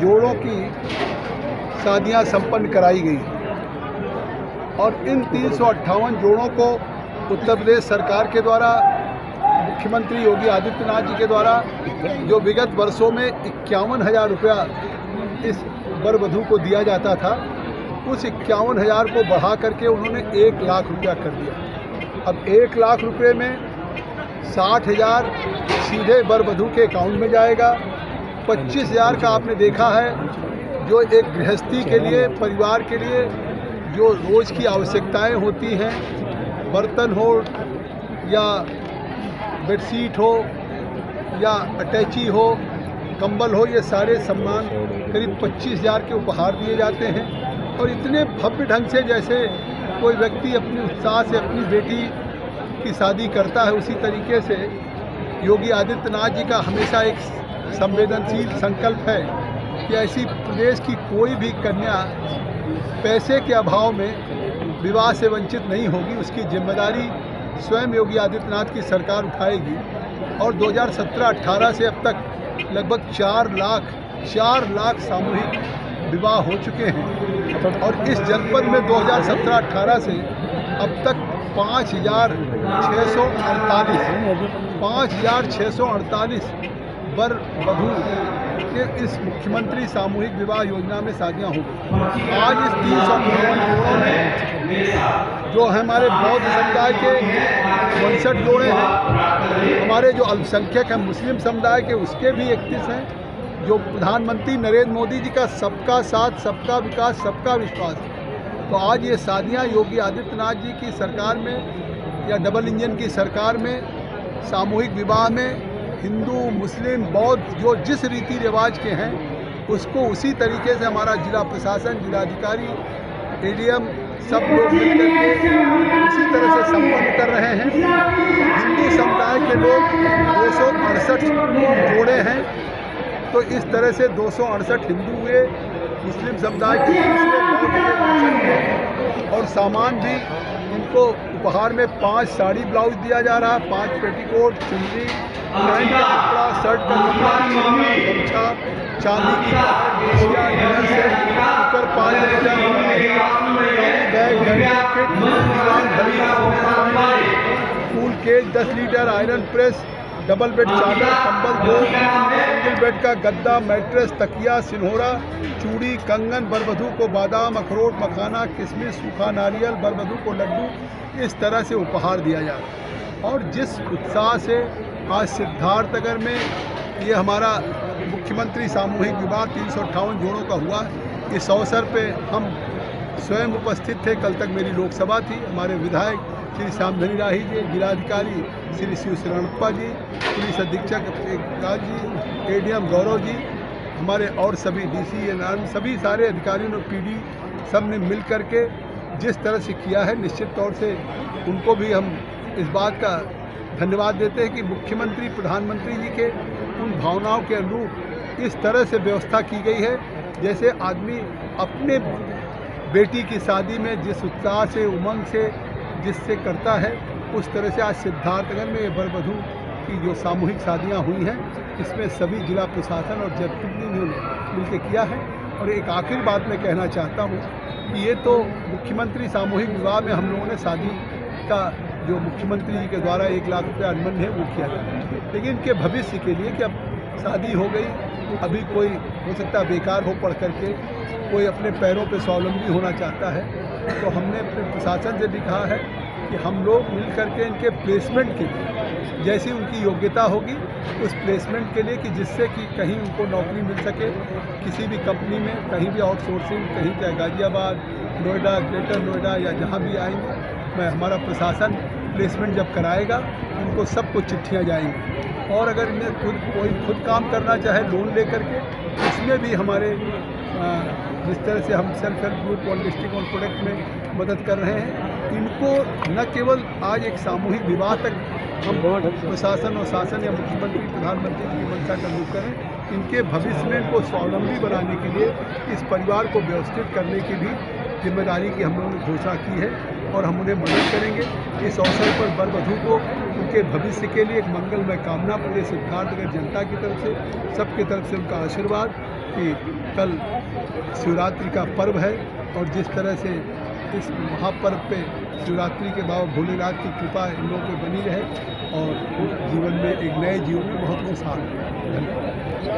जोड़ों की शादियां संपन्न कराई गई और इन 358 जोड़ों को उत्तर प्रदेश सरकार के द्वारा मुख्यमंत्री योगी आदित्यनाथ जी के द्वारा जो विगत वर्षों में 51,000 रुपया इस वर वधू को दिया जाता था, उस 51,000 को बढ़ा करके उन्होंने 1 लाख रुपया कर दिया। अब 1 लाख रुपये में 60,000 सीधे वर वधू के अकाउंट में जाएगा। 25,000 का आपने देखा है जो एक गृहस्थी के लिए, परिवार के लिए जो रोज़ की आवश्यकताएं होती हैं, बर्तन हो या बेडशीट हो या अटैची हो, कंबल हो, ये सारे सामान करीब 25,000 के उपहार दिए जाते हैं। और इतने भव्य ढंग से जैसे कोई व्यक्ति अपने उत्साह से अपनी बेटी की शादी करता है, उसी तरीके से योगी आदित्यनाथ जी का हमेशा एक संवेदनशील संकल्प है कि ऐसी प्रदेश की कोई भी कन्या पैसे के अभाव में विवाह से वंचित नहीं होगी। उसकी जिम्मेदारी स्वयं योगी आदित्यनाथ की सरकार उठाएगी। और 2017-18 से अब तक लगभग 4 लाख सामूहिक विवाह हो चुके हैं और इस जनपद में 2017-18 से अब तक 5,648 वर वधू के इस मुख्यमंत्री सामूहिक विवाह योजना में शादियां हो गई। आज इस 358 जोड़ों में जो हमारे बौद्ध समुदाय के 59 जोड़े हैं, हमारे जो अल्पसंख्यक हैं मुस्लिम समुदाय के उसके भी 31 हैं, जो प्रधानमंत्री नरेंद्र मोदी जी का सबका साथ, सबका विकास, सबका विश्वास है। तो आज ये शादियां योगी आदित्यनाथ जी की सरकार में या डबल इंजन की सरकार में सामूहिक विवाह में हिंदू, मुस्लिम, बौद्ध जो जिस रीति रिवाज के हैं उसको उसी तरीके से हमारा जिला प्रशासन, जिलाधिकारी, एडीएम सब लोग मिलकर के उसी तरह से संपन्न कर रहे हैं। हिंदू समुदाय के लोग 268 जोड़े हैं, तो इस तरह से 268 हिंदू हुए, मुस्लिम समुदाय के और सामान भी इनको उपहार में 5 साड़ी ब्लाउज दिया जा रहा है, 5 पेटीकोट, चुनरी, पैंट का कपड़ा, शर्ट का कपड़ा, गमछा, चांदी की कुकर, 5 फूल cake, 10 litre iron press, double bed चादर, कंबल 2, सिंगल बेड का गद्दा, मैट्रेस, तकिया, सिन्होरा, चूड़ी, कंगन, वर वधू को बादाम, अखरोट, मखाना, किशमिश, सूखा नारियल, वर वधू को लड्डू, इस तरह से उपहार दिया जा रहा है। और जिस उत्साह से आज सिद्धार्थनगर में ये हमारा मुख्यमंत्री सामूहिक विवाह 358 जोड़ों का हुआ, इस अवसर पे हम स्वयं उपस्थित थे। कल तक मेरी लोकसभा थी। हमारे विधायक श्री श्यामधनी राही जी, जिलाधिकारी श्री शिव शरणप्पा जी, पुलिस अधीक्षक राज जी, एडीएम गौरव जी, हमारे और सभी डीसी, सभी सारे अधिकारियों ने, पीडी, सब ने मिल कर के जिस तरह से किया है, निश्चित तौर से उनको भी हम इस बात का धन्यवाद देते हैं कि मुख्यमंत्री, प्रधानमंत्री जी के उन भावनाओं के अनुरूप इस तरह से व्यवस्था की गई है, जैसे आदमी अपने बेटी की शादी में जिस उत्साह से, उमंग से, जिससे करता है, उस तरह से आज सिद्धार्थनगर में ये वर वधू की जो सामूहिक शादियां हुई हैं, इसमें सभी जिला प्रशासन और जनप्रतिनिधियों ने मिलकर किया है। और एक आखिरी बात मैं कहना चाहता हूँ कि ये तो मुख्यमंत्री सामूहिक विवाह में हम लोगों ने शादी का जो मुख्यमंत्री जी के द्वारा 1 लाख रुपये अनुबंध है वो किया जाता है, लेकिन इनके भविष्य के लिए कि अब शादी हो गई, अभी कोई हो सकता है बेकार हो पढ़ करके, कोई अपने पैरों पे स्वावलंबी होना चाहता है, तो हमने अपने प्रशासन से भी कहा है कि हम लोग मिल करके इनके प्लेसमेंट के लिए जैसी उनकी योग्यता होगी उस प्लेसमेंट के लिए, कि जिससे कि कहीं उनको नौकरी मिल सके किसी भी कंपनी में, कहीं भी आउटसोर्सिंग, कहीं चाहे गाजियाबाद, नोएडा, ग्रेटर नोएडा या जहाँ भी आएंगे, मैं हमारा प्रशासन प्लेसमेंट जब कराएगा उनको सबको चिट्ठियाँ जाएंगी। और अगर इन्हें कोई खुद काम करना चाहे लोन लेकर के, इसमें भी हमारे जिस तरह से हम सेल्फ हेल्प ग्रुप और डिस्ट्रिक्ट और प्रोडक्ट में मदद कर रहे हैं, इनको न केवल आज एक सामूहिक विवाह तक हम प्रशासन और शासन या मुख्यमंत्री, प्रधानमंत्री की मंशा का अनुरूप करें, इनके भविष्य में इनको स्वावलंबी बनाने के लिए इस परिवार को व्यवस्थित करने की भी जिम्मेदारी की हम लोगों ने घोषणा की है और हम उन्हें मदद करेंगे। इस अवसर पर वर वधू को उनके भविष्य के लिए एक मंगलमय कामना पूरे सिद्धार्थनगर जनता की तरफ से, सबकी तरफ से उनका आशीर्वाद कि कल शिवरात्रि का पर्व है और जिस तरह से इस महापर्व पे शिवरात्रि के बाबा भोलेनाथ की कृपा इन लोगों पे बनी रहे और जीवन में एक नए जीवन में बहुत उत्साह है। धन्यवाद।